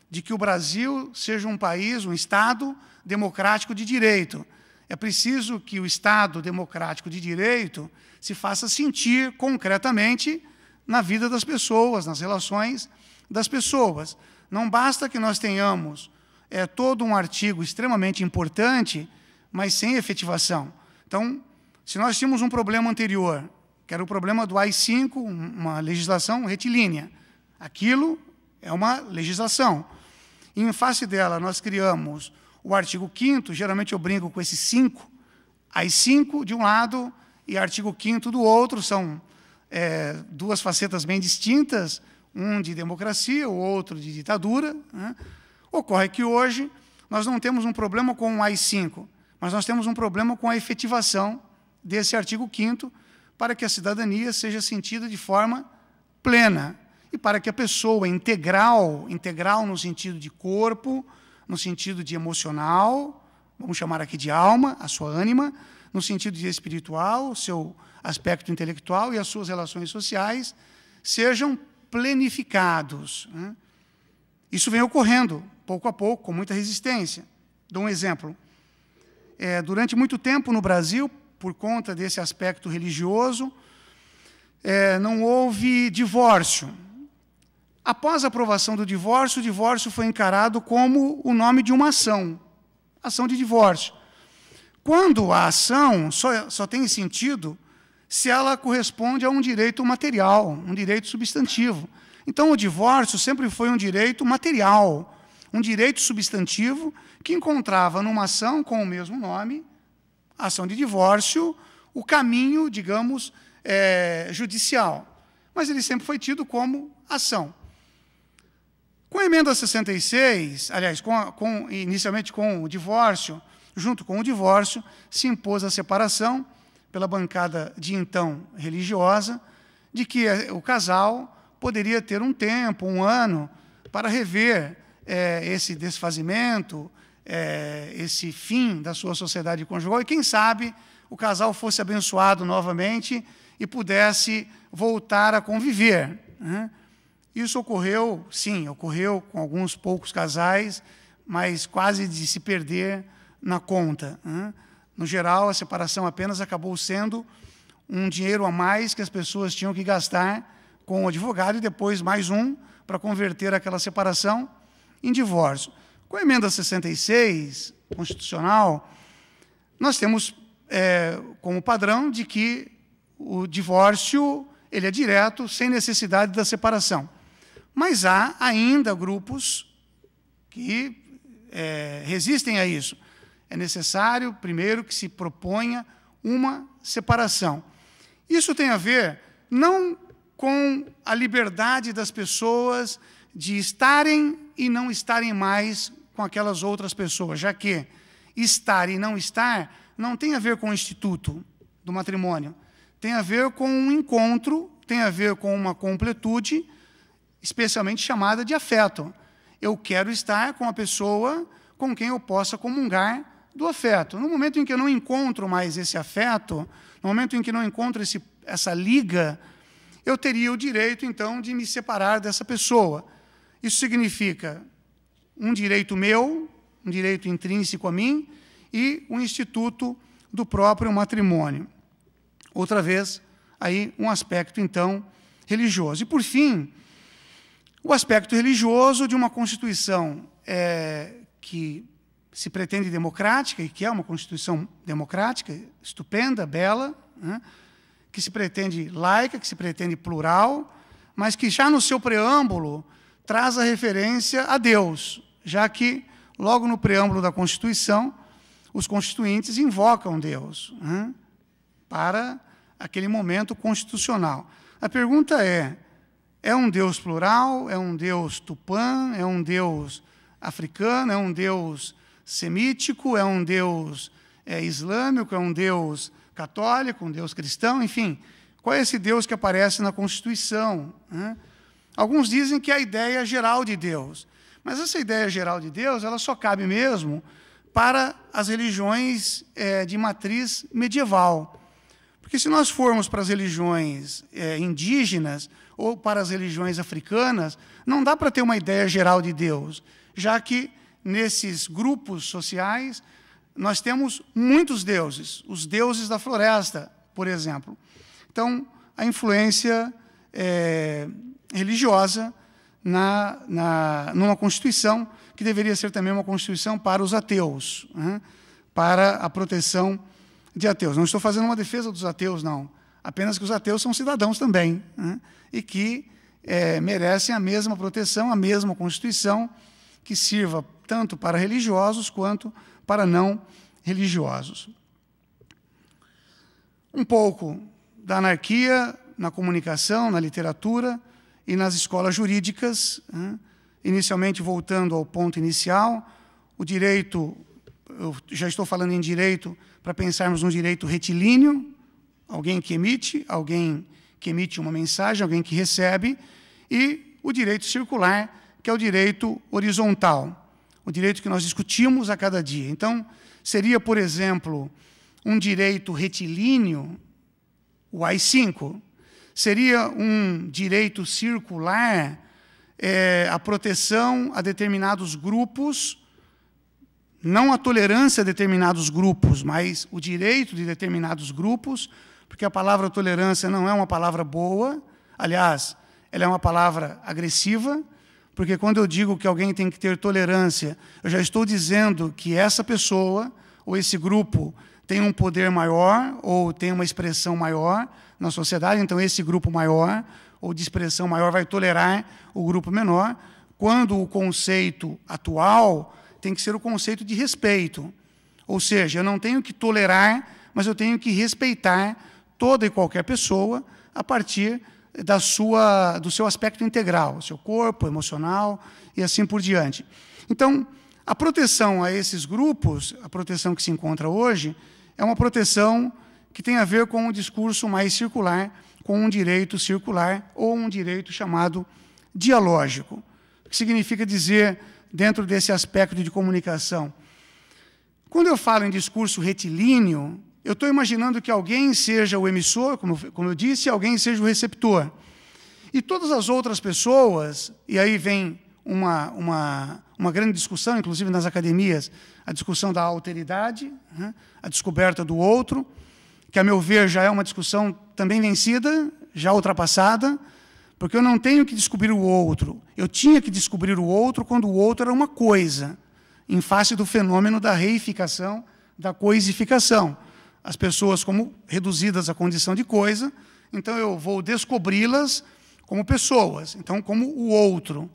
B: de que o Brasil seja um país, um Estado democrático de direito. É preciso que o Estado democrático de direito se faça sentir concretamente na vida das pessoas, nas relações das pessoas. Não basta que nós tenhamos todo um artigo extremamente importante, mas sem efetivação. Então, se nós tínhamos um problema anterior, que era o problema do AI-5, uma legislação retilínea, aquilo é uma legislação. E, em face dela, nós criamos o artigo 5º, geralmente eu brinco com esse 5, AI-5 de um lado e artigo 5º do outro, são duas facetas bem distintas, um de democracia, o outro de ditadura. Né? Ocorre que hoje nós não temos um problema com o AI-5, mas nós temos um problema com a efetivação desse artigo 5º para que a cidadania seja sentida de forma plena e para que a pessoa integral no sentido de corpo, no sentido de emocional, vamos chamar aqui de alma, a sua ânima, no sentido de espiritual, o seu aspecto intelectual e as suas relações sociais sejam planificados. Né? Isso vem ocorrendo, pouco a pouco, com muita resistência. Dou um exemplo. Durante muito tempo no Brasil, por conta desse aspecto religioso, não houve divórcio. Após a aprovação do divórcio, o divórcio foi encarado como o nome de uma ação de divórcio. Quando a ação só tem sentido se ela corresponde a um direito material, um direito substantivo. Então, o divórcio sempre foi um direito material, um direito substantivo que encontrava numa ação com o mesmo nome, ação de divórcio, o caminho, digamos, judicial. Mas ele sempre foi tido como ação. Com a emenda 66, aliás, inicialmente com o divórcio, junto com o divórcio, se impôs a separação pela bancada de então religiosa, de que o casal poderia ter um tempo, um ano, para rever esse desfazimento, esse fim da sua sociedade conjugal, e quem sabe o casal fosse abençoado novamente e pudesse voltar a conviver. Né? Isso ocorreu, sim, ocorreu com alguns poucos casais, mas quase de se perder na conta. Né? No geral, a separação apenas acabou sendo um dinheiro a mais que as pessoas tinham que gastar com o advogado e depois mais um para converter aquela separação em divórcio. Com a emenda 66, constitucional, nós temos como padrão de que o divórcio ele é direto, sem necessidade da separação. Mas há ainda grupos que resistem a isso. É necessário, primeiro, que se proponha uma separação. Isso tem a ver não com a liberdade das pessoas de estarem e não estarem mais com aquelas outras pessoas, já que estar e não estar não tem a ver com o instituto do matrimônio, tem a ver com um encontro, tem a ver com uma completude, especialmente chamada de afeto. Eu quero estar com a pessoa com quem eu possa comungar do afeto. No momento em que eu não encontro mais esse afeto, no momento em que não encontro essa liga, eu teria o direito, então, de me separar dessa pessoa. Isso significa um direito meu, um direito intrínseco a mim, e o instituto do próprio matrimônio. Outra vez, aí um aspecto, então, religioso. E, por fim, o aspecto religioso de uma Constituição que se pretende democrática, e que é uma Constituição democrática, estupenda, bela, né, que se pretende laica, que se pretende plural, mas que já no seu preâmbulo traz a referência a Deus, já que, logo no preâmbulo da Constituição, os constituintes invocam Deus, né, para aquele momento constitucional. A pergunta é um Deus plural? É um Deus tupã? É um Deus africano? É um Deus semítico? É um Deus islâmico? É um Deus católico? Um Deus cristão? Enfim, qual é esse Deus que aparece na Constituição, né? Alguns dizem que é a ideia geral de Deus, mas essa ideia geral de Deus ela só cabe mesmo para as religiões de matriz medieval. Porque se nós formos para as religiões indígenas ou para as religiões africanas, não dá para ter uma ideia geral de Deus, já que nesses grupos sociais nós temos muitos deuses, os deuses da floresta, por exemplo. Então, a influência religiosa numa Constituição, que deveria ser também uma Constituição para os ateus, né? Para a proteção de ateus. Não estou fazendo uma defesa dos ateus, não. Apenas que os ateus são cidadãos também, né? E que merecem a mesma proteção, a mesma Constituição, que sirva tanto para religiosos quanto para não religiosos. Um pouco da anarquia na comunicação, na literatura e nas escolas jurídicas, né? Inicialmente, voltando ao ponto inicial, o direito, eu já estou falando em direito para pensarmos no direito retilíneo, alguém que emite uma mensagem, alguém que recebe, e o direito circular, que é o direito horizontal, o direito que nós discutimos a cada dia. Então, seria, por exemplo, um direito retilíneo, o AI-5, seria um direito circular, a proteção a determinados grupos, não a tolerância a determinados grupos, mas o direito de determinados grupos, porque a palavra tolerância não é uma palavra boa, aliás, ela é uma palavra agressiva, porque quando eu digo que alguém tem que ter tolerância, eu já estou dizendo que essa pessoa ou esse grupo tem um poder maior ou tem uma expressão maior na sociedade, então esse grupo maior ou de expressão maior vai tolerar o grupo menor, quando o conceito atual tem que ser o conceito de respeito. Ou seja, eu não tenho que tolerar, mas eu tenho que respeitar toda e qualquer pessoa a partir do seu aspecto integral, seu corpo, emocional e assim por diante. Então, a proteção a esses grupos, a proteção que se encontra hoje, é uma proteção que tem a ver com um discurso mais circular, com um direito circular ou um direito chamado dialógico, que significa dizer, dentro desse aspecto de comunicação, quando eu falo em discurso retilíneo, eu estou imaginando que alguém seja o emissor, como eu disse, e alguém seja o receptor. E todas as outras pessoas, e aí vem uma grande discussão, inclusive nas academias, a discussão da alteridade, né, a descoberta do outro, que, a meu ver, já é uma discussão também vencida, já ultrapassada, porque eu não tenho que descobrir o outro. Eu tinha que descobrir o outro quando o outro era uma coisa, em face do fenômeno da reificação, da coisificação. As pessoas como reduzidas à condição de coisa, então eu vou descobri-las como pessoas, então como o outro.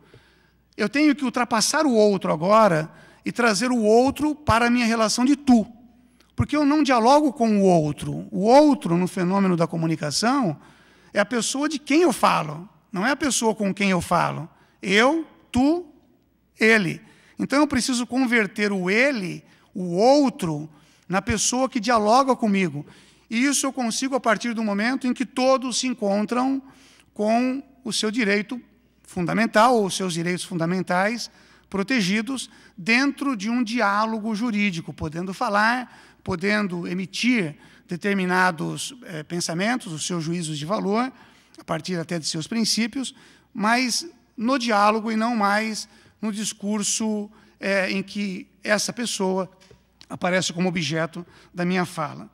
B: Eu tenho que ultrapassar o outro agora e trazer o outro para a minha relação de tu. Porque eu não dialogo com o outro. O outro, no fenômeno da comunicação, é a pessoa de quem eu falo, não é a pessoa com quem eu falo. Eu, tu, ele. Então eu preciso converter o ele, o outro, na pessoa que dialoga comigo. E isso eu consigo a partir do momento em que todos se encontram com o seu direito fundamental, ou os seus direitos fundamentais protegidos, dentro de um diálogo jurídico, podendo falar, podendo emitir determinados pensamentos, os seus juízos de valor, a partir até de seus princípios, mas no diálogo e não mais no discurso em que essa pessoa aparece como objeto da minha fala.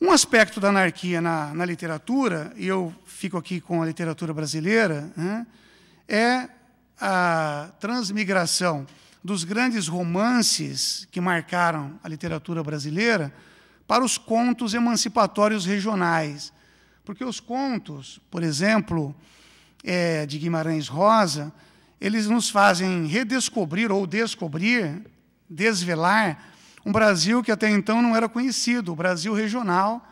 B: Um aspecto da anarquia na literatura, e eu fico aqui com a literatura brasileira, né, é a transmigração dos grandes romances que marcaram a literatura brasileira para os contos emancipatórios regionais. Porque os contos, por exemplo, de Guimarães Rosa, eles nos fazem redescobrir ou descobrir, desvelar, um Brasil que até então não era conhecido, o Brasil regional,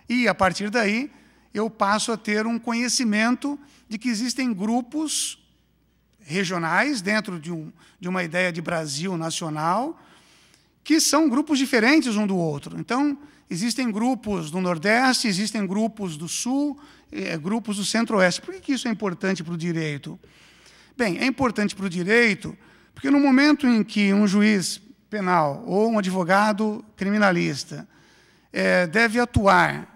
B: e, a partir daí, eu passo a ter um conhecimento de que existem grupos regionais, dentro de uma ideia de Brasil nacional, que são grupos diferentes um do outro. Então, existem grupos do Nordeste, existem grupos do Sul, grupos do Centro-Oeste. Por que isso é importante para o direito? Bem, é importante para o direito porque no momento em que um juiz penal ou um advogado criminalista deve atuar,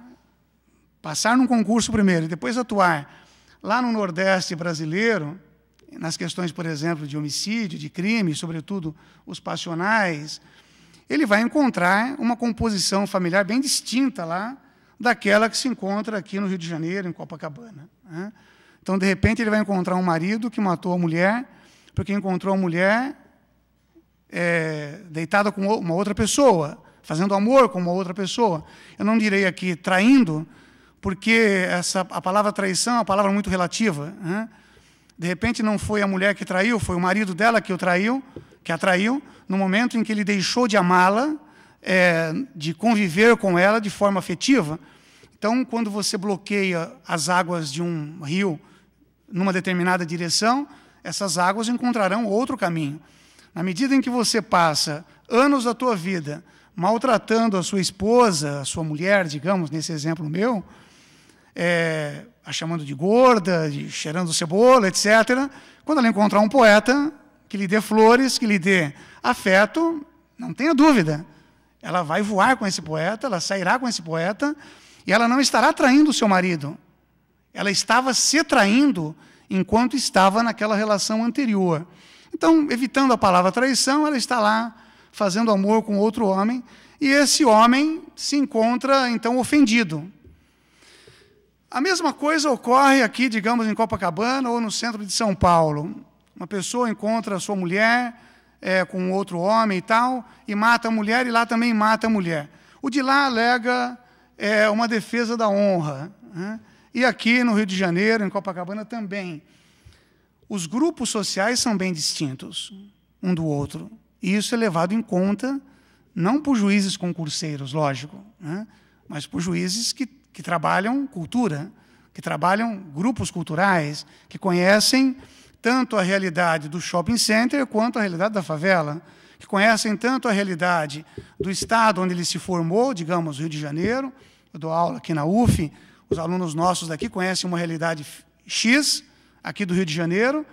B: passar num concurso primeiro e depois atuar lá no Nordeste brasileiro, nas questões, por exemplo, de homicídio, de crime, sobretudo os passionais, ele vai encontrar uma composição familiar bem distinta lá daquela que se encontra aqui no Rio de Janeiro, em Copacabana, né? Então, de repente, ele vai encontrar um marido que matou a mulher porque encontrou a mulher deitada com uma outra pessoa, fazendo amor com uma outra pessoa. Eu não direi aqui traindo, porque a palavra traição é uma palavra muito relativa, né? De repente, não foi a mulher que traiu, foi o marido dela que a traiu, no momento em que ele deixou de amá-la, de conviver com ela de forma afetiva. Então, quando você bloqueia as águas de um rio numa determinada direção, essas águas encontrarão outro caminho. Na medida em que você passa anos da tua vida maltratando a sua esposa, a sua mulher, digamos, nesse exemplo meu, a chamando de gorda, cheirando cebola, etc., quando ela encontrar um poeta que lhe dê flores, que lhe dê afeto, não tenha dúvida, ela vai voar com esse poeta, ela sairá com esse poeta, e ela não estará traindo o seu marido. Ela estava se traindo enquanto estava naquela relação anterior. Então, evitando a palavra traição, ela está lá fazendo amor com outro homem, e esse homem se encontra, então, ofendido. A mesma coisa ocorre aqui, digamos, em Copacabana ou no centro de São Paulo. Uma pessoa encontra a sua mulher com outro homem e tal, e mata a mulher, e lá também mata a mulher. O de lá alega uma defesa da honra, né? E aqui no Rio de Janeiro, em Copacabana, também. Os grupos sociais são bem distintos um do outro. E isso é levado em conta, não por juízes concurseiros, lógico, né? Mas por juízes que trabalham cultura, que trabalham grupos culturais, que conhecem tanto a realidade do shopping center quanto a realidade da favela, que conhecem tanto a realidade do estado onde ele se formou, digamos, Rio de Janeiro. Eu dou aula aqui na UF, os alunos nossos daqui conhecem uma realidade X, aqui do Rio de Janeiro,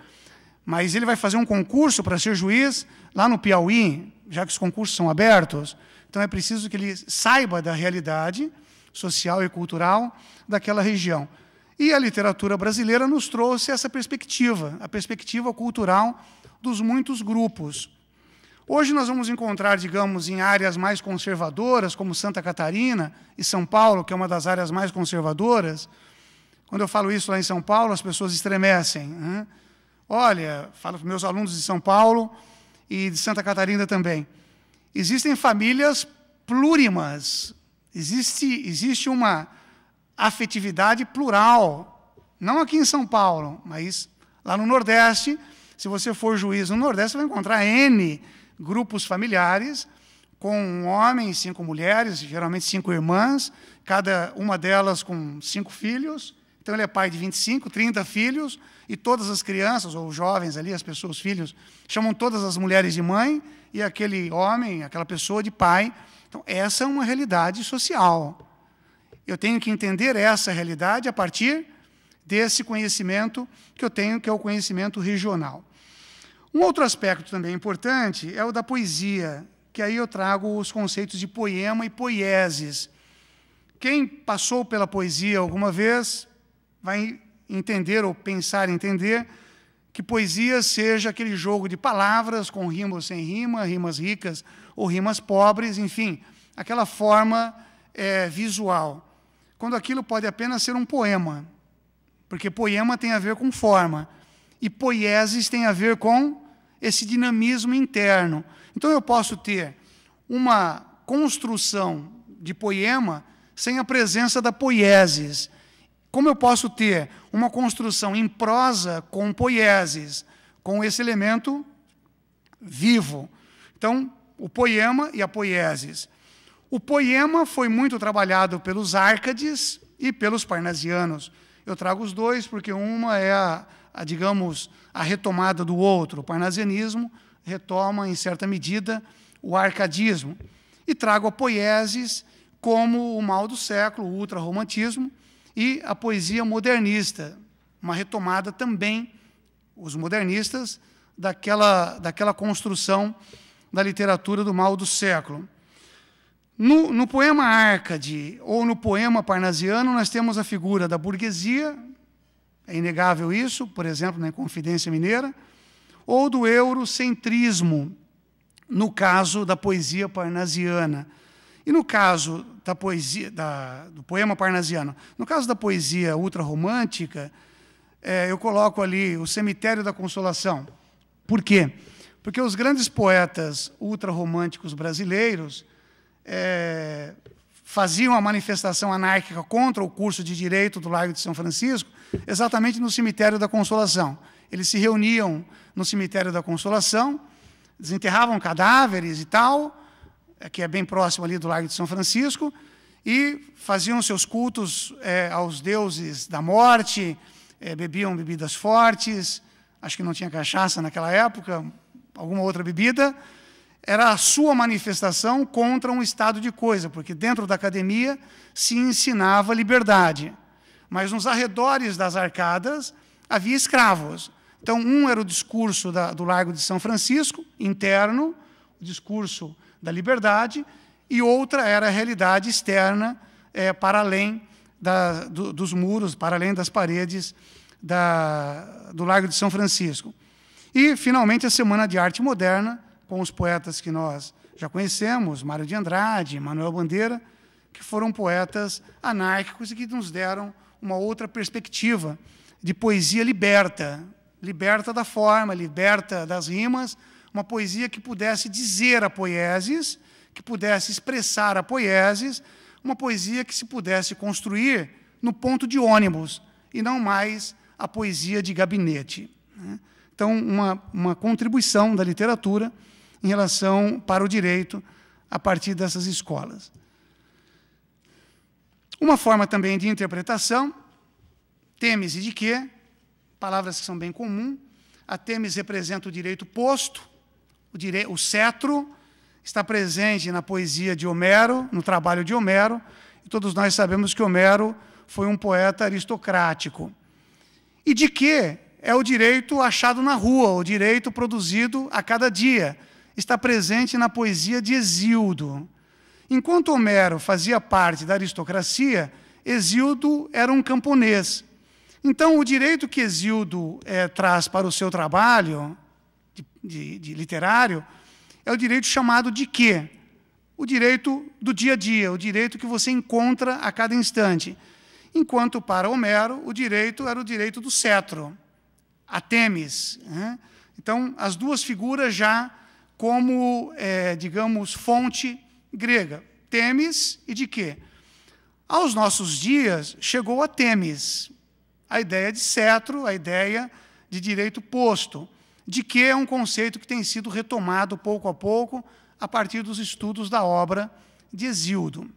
B: mas ele vai fazer um concurso para ser juiz lá no Piauí, já que os concursos são abertos. Então, é preciso que ele saiba da realidade social e cultural daquela região. E a literatura brasileira nos trouxe essa perspectiva, a perspectiva cultural dos muitos grupos. Hoje nós vamos encontrar, digamos, em áreas mais conservadoras, como Santa Catarina e São Paulo, que é uma das áreas mais conservadoras. Quando eu falo isso lá em São Paulo, as pessoas estremecem, né? Olha, falo para meus alunos de São Paulo e de Santa Catarina também. Existem famílias plurimas, existe uma afetividade plural, não aqui em São Paulo, mas lá no Nordeste. Se você for juiz no Nordeste, você vai encontrar N grupos familiares, com um homem e 5 mulheres, geralmente 5 irmãs, cada uma delas com 5 filhos. Então, ele é pai de 25, 30 filhos, e todas as crianças, ou jovens ali, as pessoas, os filhos, chamam todas as mulheres de mãe, e aquele homem, aquela pessoa de pai. Então, essa é uma realidade social. Eu tenho que entender essa realidade a partir desse conhecimento que eu tenho, que é o conhecimento regional. Um outro aspecto também importante é o da poesia, que aí eu trago os conceitos de poema e poieses. Quem passou pela poesia alguma vez vai entender, ou pensar em entender, que poesia seja aquele jogo de palavras, com rima ou sem rima, rimas ricas ou rimas pobres, enfim, aquela forma visual. Quando aquilo pode apenas ser um poema, porque poema tem a ver com forma, e poieses tem a ver com esse dinamismo interno. Então, eu posso ter uma construção de poema sem a presença da poieses. Como eu posso ter uma construção em prosa com poieses, com esse elemento vivo? Então, o poema e a poieses. O poema foi muito trabalhado pelos Árcades e pelos parnasianos. Eu trago os dois porque uma é digamos, a retomada do outro. O parnasianismo retoma, em certa medida, o arcadismo. E trago a poieses como o mal do século, o ultrarromantismo, e a poesia modernista, uma retomada também, os modernistas, daquela construção da literatura do mal do século. No poema Árcade, ou no poema parnasiano, nós temos a figura da burguesia, é inegável isso, por exemplo, na Inconfidência Mineira, ou do eurocentrismo, no caso da poesia parnasiana. E no caso da poesia, do poema parnasiano, no caso da poesia ultrarromântica, eu coloco ali o Cemitério da Consolação. Por quê? Porque os grandes poetas ultrarromânticos brasileiros faziam a manifestação anárquica contra o curso de Direito do Largo de São Francisco exatamente no Cemitério da Consolação. Eles se reuniam no Cemitério da Consolação, desenterravam cadáveres e tal, que é bem próximo ali do Largo de São Francisco, e faziam seus cultos aos deuses da morte, bebiam bebidas fortes, acho que não tinha cachaça naquela época, alguma outra bebida. Era a sua manifestação contra um estado de coisa, porque dentro da academia se ensinava liberdade, mas nos arredores das arcadas havia escravos. Então, um era o discurso do Largo de São Francisco, interno, o discurso da liberdade, e outra era a realidade externa, para além dos muros, para além das paredes do Largo de São Francisco. E, finalmente, a Semana de Arte Moderna, com os poetas que nós já conhecemos, Mário de Andrade, Manuel Bandeira, que foram poetas anárquicos e que nos deram uma outra perspectiva de poesia liberta, liberta da forma, liberta das rimas, uma poesia que pudesse dizer a poieses, que pudesse expressar a poieses, uma poesia que se pudesse construir no ponto de ônibus, e não mais a poesia de gabinete. Então, uma contribuição da literatura em relação para o direito a partir dessas escolas. Uma forma também de interpretação, Temes e de quê, palavras que são bem comuns. A Temes representa o direito posto, o cetro está presente na poesia de Homero, no trabalho de Homero, e todos nós sabemos que Homero foi um poeta aristocrático. E de quê? É o direito achado na rua, o direito produzido a cada dia. Está presente na poesia de Hesíodo. Enquanto Homero fazia parte da aristocracia, Hesíodo era um camponês. Então, o direito que Hesíodo traz para o seu trabalho de literário é o direito chamado de quê? O direito do dia a dia, o direito que você encontra a cada instante. Enquanto, para Homero, o direito era o direito do cetro, a Temes. Então, as duas figuras já como, digamos, fonte grega. Temes e de quê? Aos nossos dias, chegou a Temes, a ideia de cetro, a ideia de direito posto. de que é um conceito que tem sido retomado pouco a pouco a partir dos estudos da obra de Hesíodo.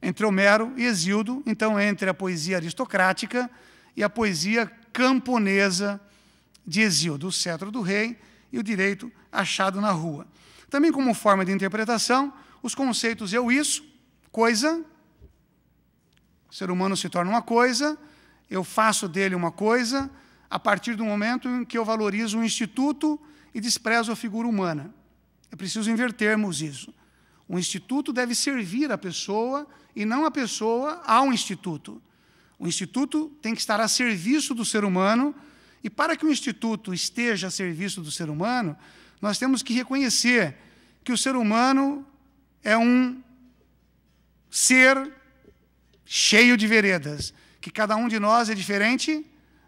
B: Entre Homero e Hesíodo, então, entre a poesia aristocrática e a poesia camponesa de Hesíodo, o cetro do rei e o direito achado na rua. Também como forma de interpretação, os conceitos eu, isso, coisa, o ser humano se torna uma coisa, eu faço dele uma coisa, a partir do momento em que eu valorizo um instituto e desprezo a figura humana. É preciso invertermos isso. O instituto deve servir a pessoa e não a pessoa ao instituto. O instituto tem que estar a serviço do ser humano, e para que o instituto esteja a serviço do ser humano, nós temos que reconhecer que o ser humano é um ser cheio de veredas, que cada um de nós é diferente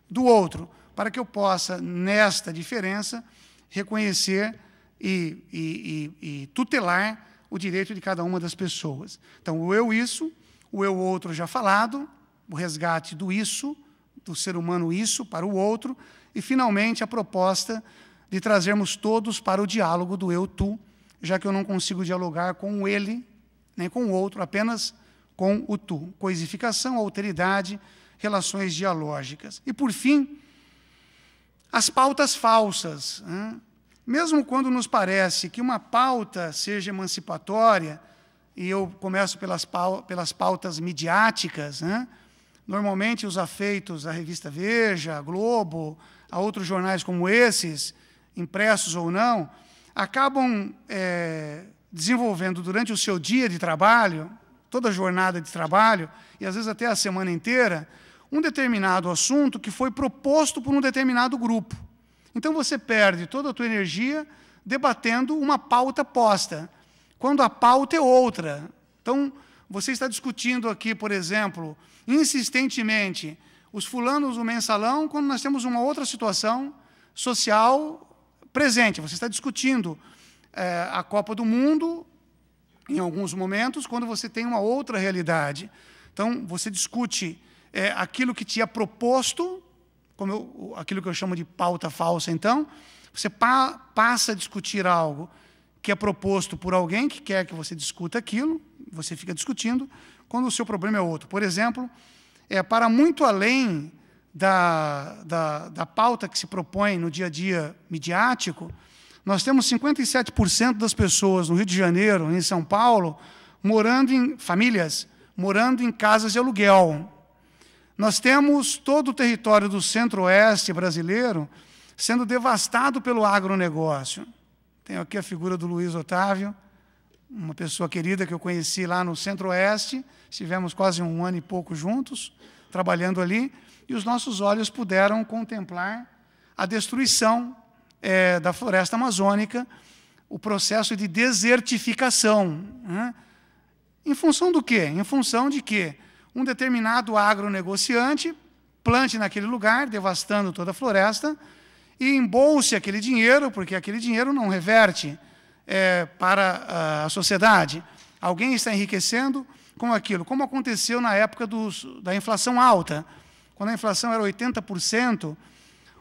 B: do outro, para que eu possa, nesta diferença, reconhecer e tutelar o direito de cada uma das pessoas. Então, o eu isso, o eu outro já falado, o resgate do isso, do ser humano isso para o outro, e, finalmente, a proposta de trazermos todos para o diálogo do eu-tu, já que eu não consigo dialogar com o ele, nem com o outro, apenas com o tu. Coisificação, alteridade, relações dialógicas. E, por fim, as pautas falsas. Mesmo quando nos parece que uma pauta seja emancipatória, e eu começo pelas pautas midiáticas, normalmente os afeitos à revista Veja, à Globo, a outros jornais como esses, impressos ou não, acabam desenvolvendo durante o seu dia de trabalho, toda a jornada de trabalho, e às vezes até a semana inteira, um determinado assunto que foi proposto por um determinado grupo. Então, você perde toda a tua energia debatendo uma pauta posta, quando a pauta é outra. Então, você está discutindo aqui, por exemplo, insistentemente, os fulanos do mensalão, quando nós temos uma outra situação social presente. Você está discutindo a Copa do Mundo, em alguns momentos, quando você tem uma outra realidade. Então, você discute aquilo que te é proposto, aquilo que eu chamo de pauta falsa, então, você passa a discutir algo que é proposto por alguém que quer que você discuta aquilo, você fica discutindo, quando o seu problema é outro. Por exemplo, para muito além da pauta que se propõe no dia a dia midiático, nós temos 57% das pessoas no Rio de Janeiro, em São Paulo, famílias morando em casas de aluguel. Nós temos todo o território do centro-oeste brasileiro sendo devastado pelo agronegócio. Tenho aqui a figura do Luiz Otávio, uma pessoa querida que eu conheci lá no centro-oeste, estivemos quase 1 ano e pouco juntos, trabalhando ali, e os nossos olhos puderam contemplar a destruição da floresta amazônica, o processo de desertificação. Em função do quê? Em função de que um determinado agronegociante plante naquele lugar, devastando toda a floresta, e embolse aquele dinheiro, porque aquele dinheiro não reverte para a sociedade. Alguém está enriquecendo com aquilo, como aconteceu na época da inflação alta. Quando a inflação era 80%,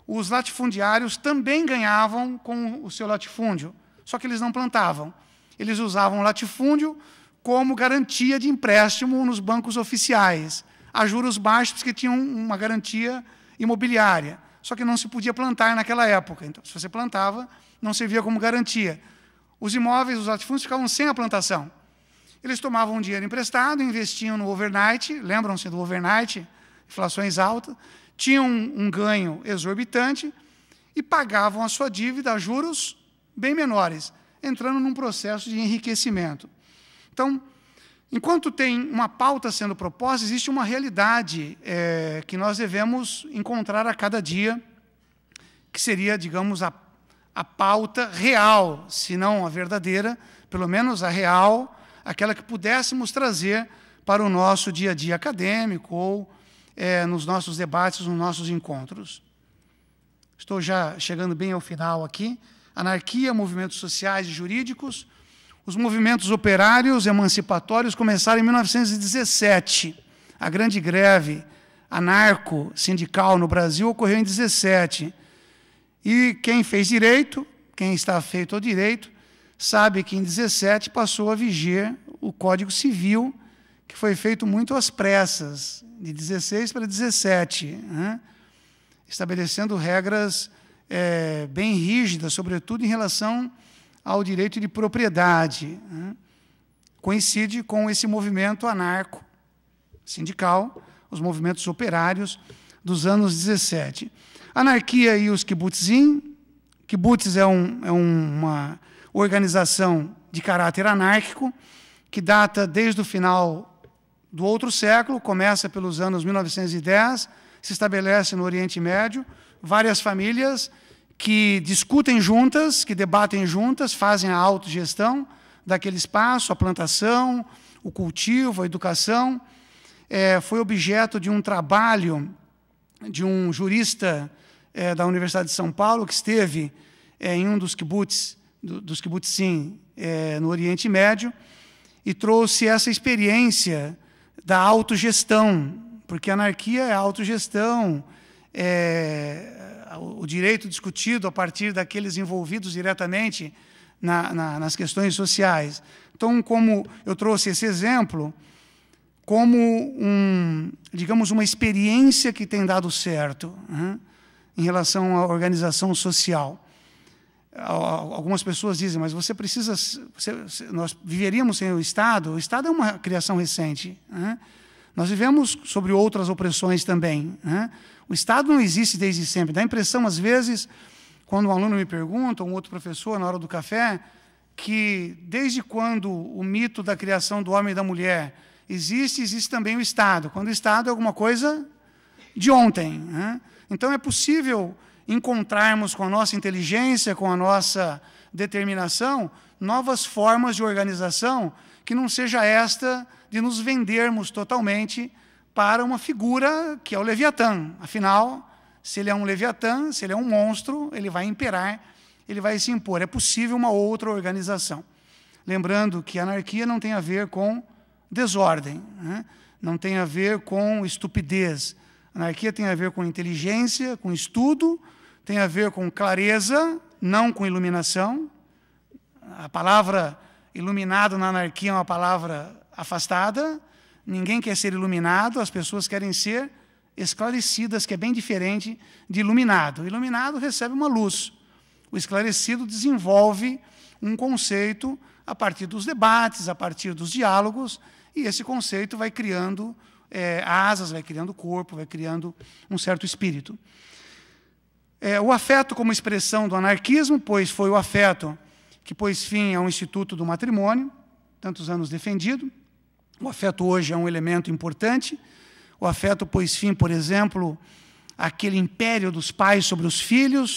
B: os latifundiários também ganhavam com o seu latifúndio, só que eles não plantavam. Eles usavam o latifúndio como garantia de empréstimo nos bancos oficiais, a juros baixos, porque tinham uma garantia imobiliária. Só que não se podia plantar naquela época. Então, se você plantava, não servia como garantia. Os imóveis, os latifúndios, ficavam sem a plantação. Eles tomavam dinheiro emprestado, investiam no overnight, lembram-se do overnight, inflações altas, tinham um ganho exorbitante e pagavam a sua dívida a juros bem menores, entrando num processo de enriquecimento. Então, enquanto tem uma pauta sendo proposta, existe uma realidade que nós devemos encontrar a cada dia, que seria, digamos, a pauta real, se não a verdadeira, pelo menos a real, aquela que pudéssemos trazer para o nosso dia a dia acadêmico ou nos nossos debates, nos nossos encontros. Estou já chegando bem ao final aqui. Anarquia, movimentos sociais e jurídicos. Os movimentos operários emancipatórios começaram em 1917. A grande greve anarco-sindical no Brasil ocorreu em 17. E quem fez direito, quem está afeito ao direito, sabe que em 17 passou a viger o Código Civil, que foi feito muito às pressas, de 16 para 17, né? Estabelecendo regras bem rígidas, sobretudo em relação ao direito de propriedade, né? Coincide com esse movimento anarco-sindical, os movimentos operários dos anos 17. Anarquia e os kibbutzim. Kibbutz é uma organização de caráter anárquico, que data desde o final do outro século, começa pelos anos 1910, se estabelece no Oriente Médio, várias famílias que discutem juntas, que debatem juntas, fazem a autogestão daquele espaço, a plantação, o cultivo, a educação. Foi objeto de um trabalho de um jurista da Universidade de São Paulo, que esteve em um dos kibbutzim no Oriente Médio, e trouxe essa experiência da autogestão, porque a anarquia é a autogestão, o direito discutido a partir daqueles envolvidos diretamente nas questões sociais. Então, como eu trouxe esse exemplo, como digamos, uma experiência que tem dado certo, né, em relação à organização social. Algumas pessoas dizem, mas você precisa... nós viveríamos sem o Estado? O Estado é uma criação recente, né? Nós vivemos sobre outras opressões também, né? O Estado não existe desde sempre. Dá a impressão, às vezes, quando um aluno me pergunta, ou um outro professor, na hora do café, que desde quando o mito da criação do homem e da mulher existe também o Estado, quando o Estado é alguma coisa de ontem, né? Então, é possível encontrarmos com a nossa inteligência, com a nossa determinação, novas formas de organização que não seja esta de nos vendermos totalmente para uma figura que é o Leviatã. Afinal, se ele é um Leviatã, se ele é um monstro, ele vai imperar, ele vai se impor. É possível uma outra organização. Lembrando que a anarquia não tem a ver com desordem, né? Não tem a ver com estupidez. A anarquia tem a ver com inteligência, com estudo, tem a ver com clareza, não com iluminação. A palavra iluminado na anarquia é uma palavra afastada. Ninguém quer ser iluminado, as pessoas querem ser esclarecidas, que é bem diferente de iluminado. O iluminado recebe uma luz. O esclarecido desenvolve um conceito a partir dos debates, a partir dos diálogos, e esse conceito vai criando asas, vai criando corpo, vai criando um certo espírito. O afeto como expressão do anarquismo, pois foi o afeto que pôs fim ao Instituto do Matrimônio, tantos anos defendido. O afeto hoje é um elemento importante. O afeto pôs fim, por exemplo, àquele império dos pais sobre os filhos,